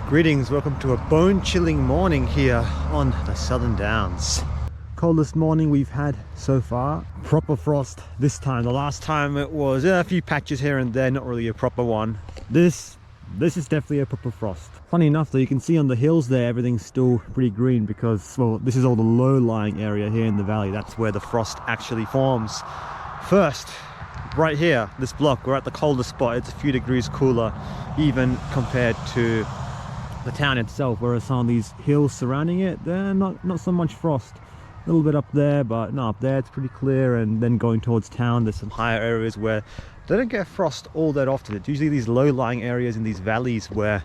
Greetings, welcome to a bone-chilling morning here on the Southern Downs. Coldest morning we've had so far. Proper frost this time. The last time it was a few patches here and there, not really a proper one. This is definitely a proper frost. Funny enough though, you can see on the hills there everything's still pretty green because, well, this is all the low-lying area here in the valley. That's where the frost actually forms. First, right here, this block, we're at the coldest spot. It's a few degrees cooler even compared to the town itself, whereas some of these hills surrounding it, they're not so much frost. A little bit up there, but no, up there it's pretty clear, and then going towards town there's some higher areas where they don't get frost all that often. It's usually these low-lying areas in these valleys where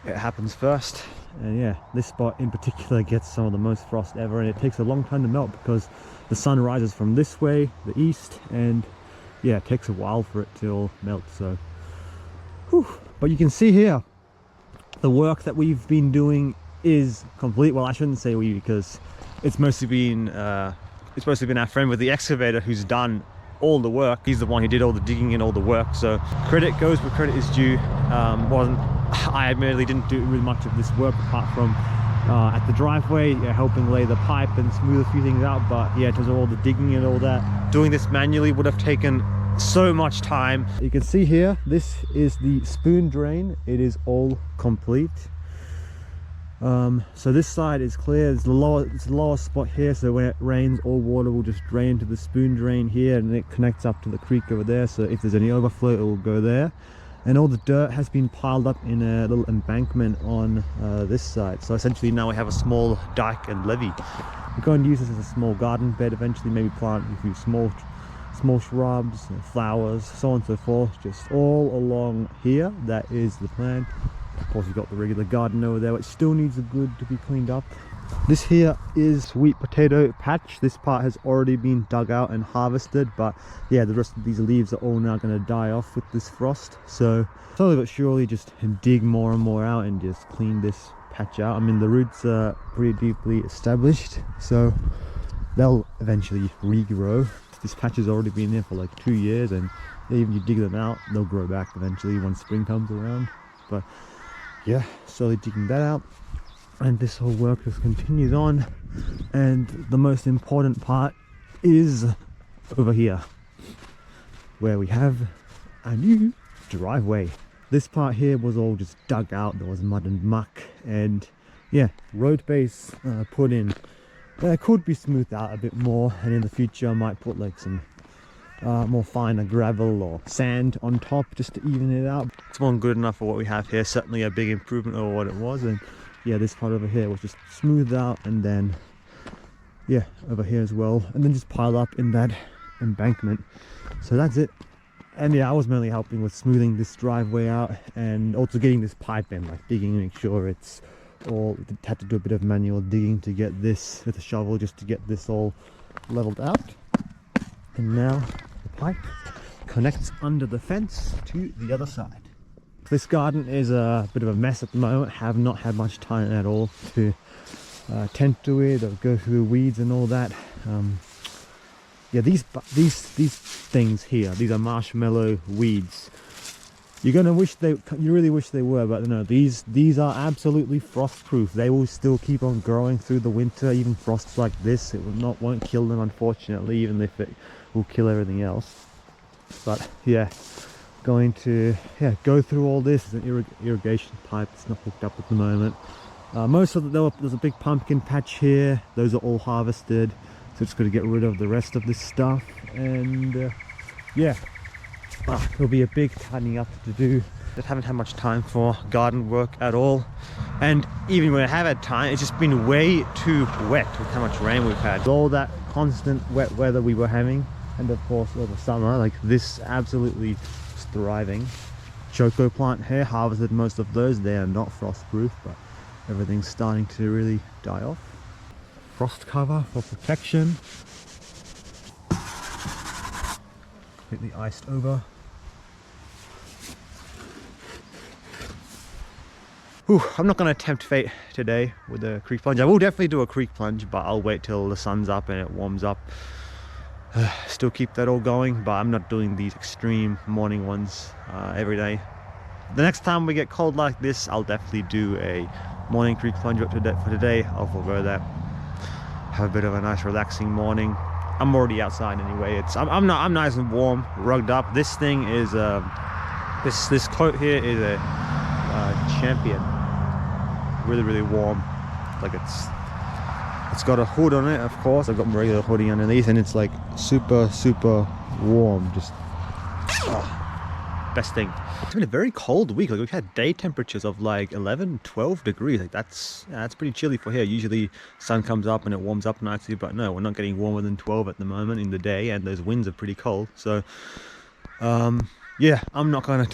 it happens first. And yeah, this spot in particular gets some of the most frost ever, and it takes a long time to melt because the sun rises from this way, the east, and yeah, it takes a while for it to all melt. So whew. But you can see here the work that we've been doing is complete. Well, I shouldn't say we, because it's mostly been our friend with the excavator who's done all the work. He's the one who did all the digging and all the work, so credit goes where credit is due. I admittedly didn't do really much of this work apart from at the driveway, helping lay the pipe and smooth a few things out, but yeah, in terms of all the digging and all that, doing this manually would have taken so much time. You can see here, this is the spoon drain. It is all complete. So this side is clear. It's the lower spot here, so when it rains, all water will just drain to the spoon drain here, and it connects up to the creek over there, so if there's any overflow it will go there. And all the dirt has been piled up in a little embankment on this side, so essentially now we have a small dike and levee. We're going to use this as a small garden bed eventually, maybe plant a few small shrubs, flowers, so on and so forth, just all along here. That is the plan. Of course, we've got the regular garden over there, which still needs a good to be cleaned up. This here is sweet potato patch. This part has already been dug out and harvested, but yeah, the rest of these leaves are all now going to die off with this frost. So slowly but surely just dig more and more out and just clean this patch out. I mean, the roots are pretty deeply established, so they'll eventually regrow. This patch has already been there for like 2 years, and even you dig them out, they'll grow back eventually when spring comes around. But yeah, slowly digging that out, and this whole work just continues on. And the most important part is over here, where we have a new driveway. This part here was all just dug out. There was mud and muck, and yeah, road base put in. Could be smoothed out a bit more, and in the future I might put like some more finer gravel or sand on top just to even it out. It's more than good enough for what we have here. Certainly a big improvement over what it was. And yeah, this part over here was just smoothed out, and then yeah, over here as well, and then just piled up in that embankment. So that's it. And yeah, I was mainly helping with smoothing this driveway out, and also getting this pipe in, like digging, make sure it's all, had to do a bit of manual digging to get this with a shovel, just to get this all leveled out. And now the pipe connects under the fence to the other side. This garden is a bit of a mess at the moment. Have not had much time at all to tend to it or go through the weeds and all that. Yeah, these things here, these are marshmallow weeds. You're gonna wish you really wish they were, but no, these are absolutely frost proof. They will still keep on growing through the winter. Even frosts like this, it won't kill them, unfortunately, even if it will kill everything else. But yeah, going to go through all this. There's an irrigation pipe that's not hooked up at the moment. Most of there's a big pumpkin patch here. Those are all harvested, so just got to get rid of the rest of this stuff. And yeah, there'll be a big tidying up to do. Just haven't had much time for garden work at all, and even when I have had time, it's just been way too wet with how much rain we've had. All that constant wet weather we were having, and of course over summer, like this absolutely is thriving. Choco plant here, harvested most of those. They are not frost proof, but everything's starting to really die off. Frost cover for protection, completely iced over. I'm not going to tempt fate today with a creek plunge. I will definitely do a creek plunge, but I'll wait till the sun's up and it warms up. Still keep that all going, but I'm not doing these extreme morning ones every day. the next time we get cold like this, I'll definitely do a morning creek plunge for today. I'll forego that. Have a bit of a nice relaxing morning. I'm already outside anyway. I'm nice and warm, rugged up. This thing is this coat here is a Champion. Really warm. Like it's got a hood on it, of course. I've got my regular hoodie underneath, and it's like super warm. Just best thing. It's been a very cold week. Like we've had day temperatures of like 11-12 degrees. Like that's pretty chilly for here. Usually sun comes up and it warms up nicely, but no, we're not getting warmer than 12 at the moment in the day, and those winds are pretty cold. So yeah, I'm not gonna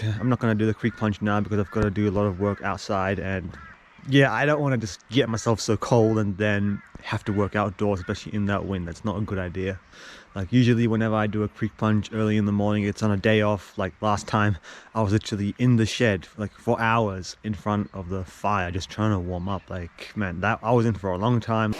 do the creek plunge now because I've got to do a lot of work outside, and yeah, I don't want to just get myself so cold and then have to work outdoors, especially in that wind. That's not a good idea. Like usually whenever I do a creek plunge early in the morning, it's on a day off. Like last time I was literally in the shed like for hours in front of the fire just trying to warm up. Like man, that I was in for a long time.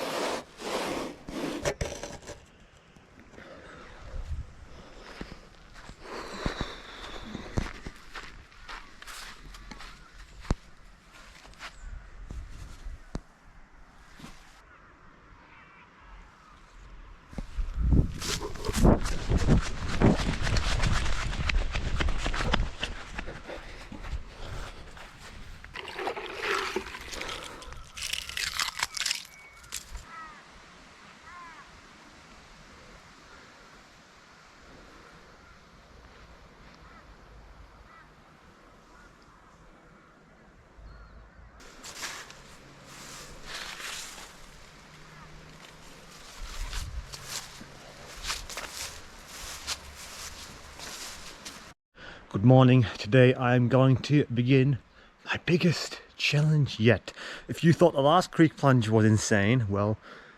Good morning. Today I'm going to begin my biggest challenge yet. If you thought the last creek plunge was insane, well,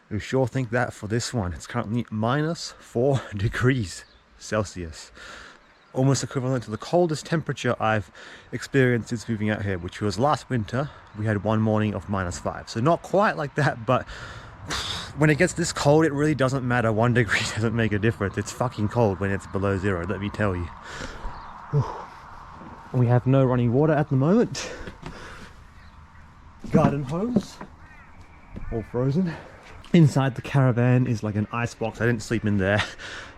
you sure think that for this one. It's currently -4 degrees Celsius. Almost equivalent to the coldest temperature I've experienced since moving out here, which was last winter. We had one morning of -5. So not quite like that, but when it gets this cold, it really doesn't matter. 1 degree doesn't make a difference. It's fucking cold when it's below 0, let me tell you. We have no running water at the moment. Garden hose, all frozen. Inside the caravan is like an ice box. I didn't sleep in there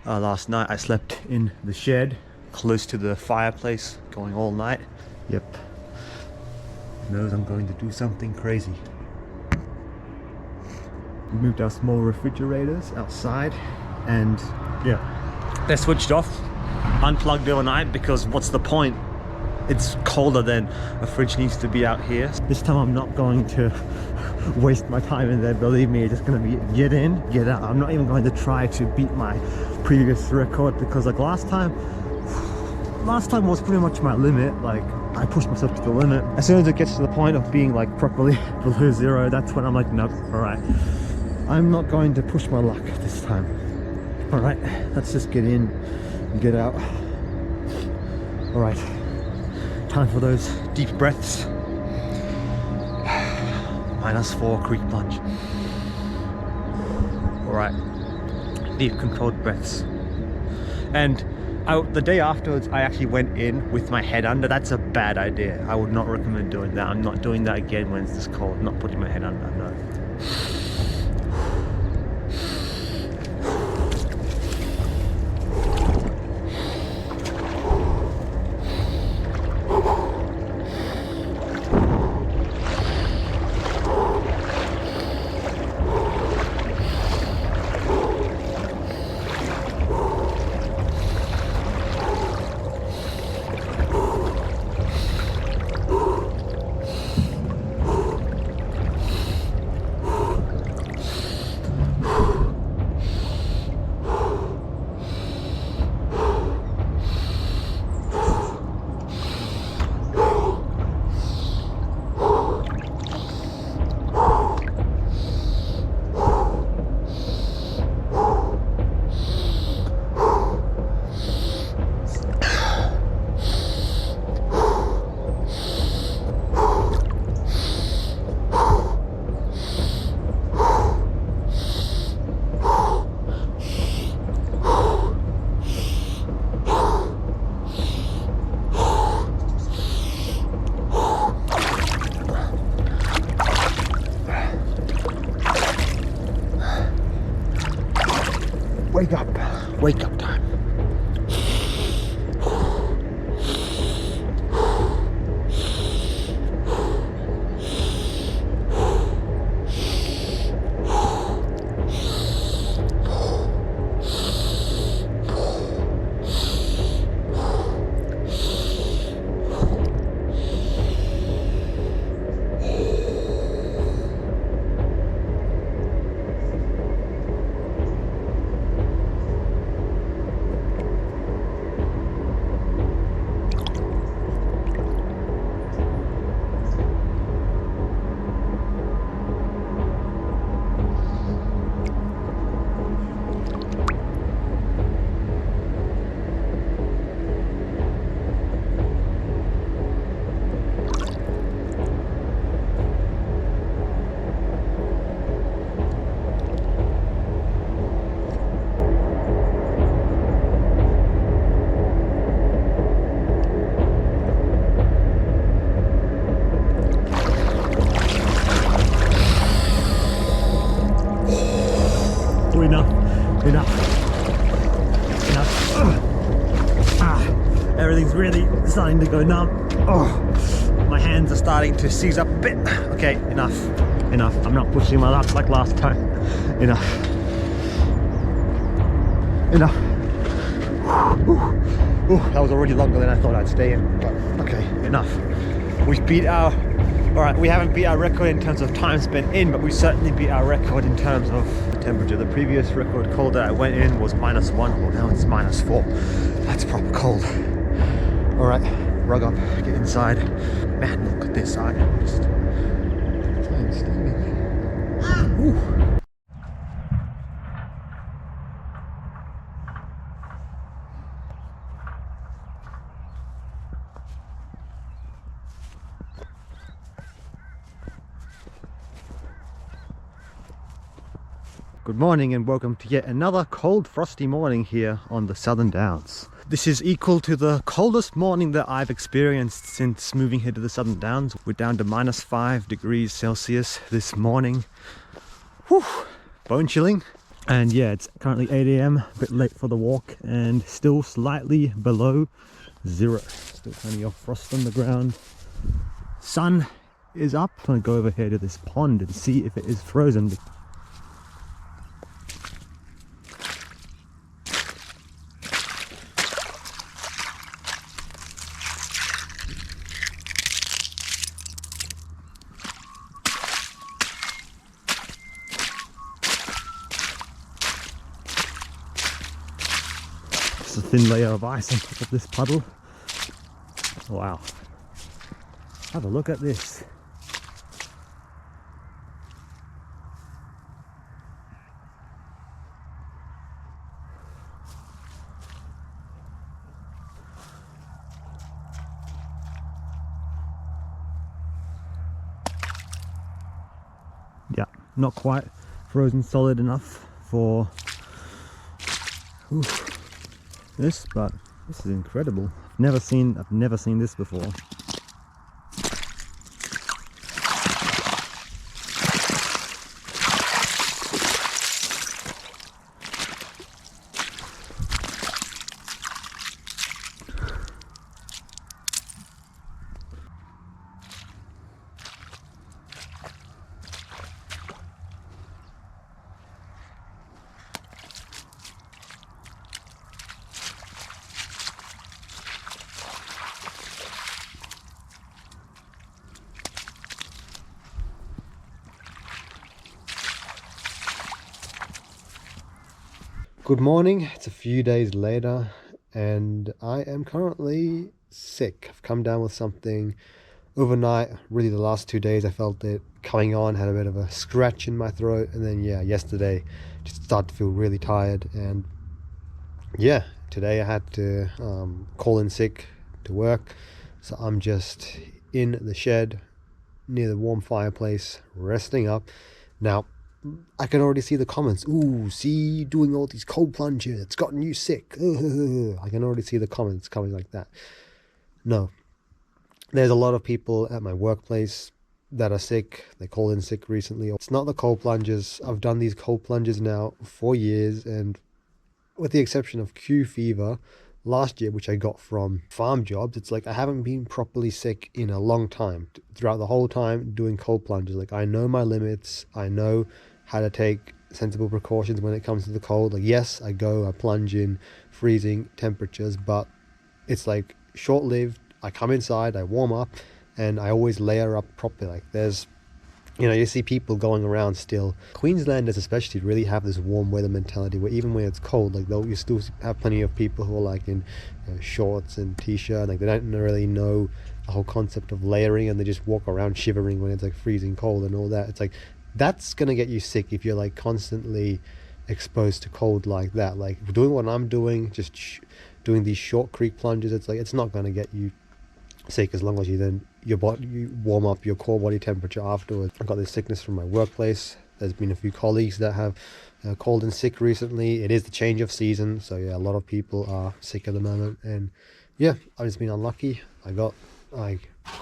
last night. I slept in the shed close to the fireplace, going all night. Yep. Knows I'm going to do something crazy. We moved our small refrigerators outside, and yeah, they're switched off, unplugged overnight, because what's the point? It's colder than a fridge needs to be out here. This time I'm not going to waste my time in there, believe me. It's just going to be get in, get out. I'm not even going to try to beat my previous record, because like last time was pretty much my limit. Like I pushed myself to the limit. As soon as it gets to the point of being like properly below 0, that's when I'm like, nope, alright, I'm not going to push my luck this time. Alright, let's just get in and get out. Alright, time for those deep breaths. -4 creek plunge. Alright, deep controlled breaths. And the day afterwards, I actually went in with my head under. That's a bad idea. I would not recommend doing that. I'm not doing that again when it's this cold. I'm not putting my head under, no. Wake up. Wake up time. Enough. Everything's really starting to go numb. Oh, my hands are starting to seize up a bit. Okay, enough. I'm not pushing my luck like last time. Enough. Ooh, that was already longer than I thought I'd stay in. But okay, enough. We've beat our... Alright, we haven't beat our record in terms of time spent in, but we certainly beat our record in terms of the temperature. The previous record cold that I went in was -1, well now it's -4. That's proper cold. Alright, rug up, get inside. Man, look at this, I'm just plain steaming. Ooh. Good morning and welcome to yet another cold frosty morning here on the Southern Downs. This is equal to the coldest morning that I've experienced since moving here to the Southern Downs. We're down to -5 degrees Celsius this morning. Whew, bone chilling. And yeah, it's currently 8 AM, a bit late for the walk and still slightly below zero. Still plenty of frost on the ground. Sun is up. I'm gonna go over here to this pond and see if it is frozen. A thin layer of ice on top of this puddle. Wow, have a look at this. Yeah, not quite frozen solid enough for this, but this is incredible. I've never seen this before. Good morning, it's a few days later and I am currently sick. I've come down with something overnight. Really the last 2 days I felt it coming on, had a bit of a scratch in my throat, and then yeah, yesterday just started to feel really tired, and yeah, today I had to call in sick to work. So I'm just in the shed near the warm fireplace resting up. Now I can already see the comments. Ooh, see, doing all these cold plunges, it's gotten you sick. I can already see the comments coming like that. No, there's a lot of people at my workplace that are sick. They called in sick recently. It's not the cold plunges. I've done these cold plunges now for years, and with the exception of Q fever last year, which I got from farm jobs, it's like I haven't been properly sick in a long time. Throughout the whole time doing cold plunges, like I know my limits, I know how to take sensible precautions when it comes to the cold. Like yes, I plunge in freezing temperatures, but it's like short-lived. I come inside, I warm up, and I always layer up properly. Like there's, you see people going around still. Queenslanders especially really have this warm weather mentality where even when it's cold, like you still have plenty of people who are like in shorts and t-shirt. Like they don't really know the whole concept of layering, and they just walk around shivering when it's like freezing cold and all that. It's like that's gonna get you sick if you're like constantly exposed to cold like that. Like doing what I'm doing, just doing these short creek plunges, it's like it's not gonna get you sick as long as you warm up your core body temperature afterwards. I got this sickness from my workplace. There's been a few colleagues that have cold and sick recently. It is the change of season, so yeah, a lot of people are sick at the moment, and yeah, I've just been unlucky. I got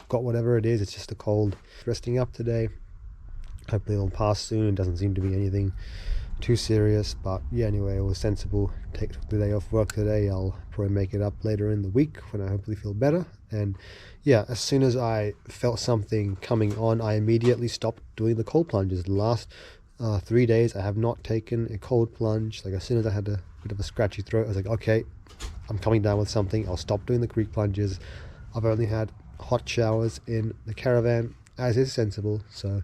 whatever it is. It's just a cold. Resting up today. Hopefully it'll pass soon. It doesn't seem to be anything too serious, but yeah, anyway, it was sensible. Take the day off work today. I'll probably make it up later in the week when I hopefully feel better. And yeah, as soon as I felt something coming on, I immediately stopped doing the cold plunges. The last 3 days I have not taken a cold plunge. Like as soon as I had a bit of a scratchy throat, I was like, okay, I'm coming down with something, I'll stop doing the creek plunges. I've only had hot showers in the caravan, as is sensible, so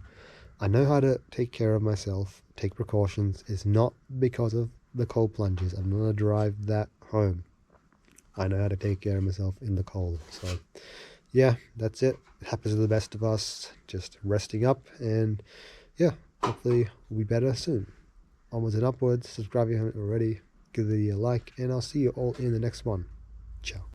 I know how to take care of myself, take precautions. It's not because of the cold plunges. I'm not going to drive that home. I know how to take care of myself in the cold. So, yeah, that's it. It happens to the best of us. Just resting up, and yeah, hopefully we'll be better soon. Onwards and upwards. Subscribe if you haven't already. Give the video a like, and I'll see you all in the next one. Ciao.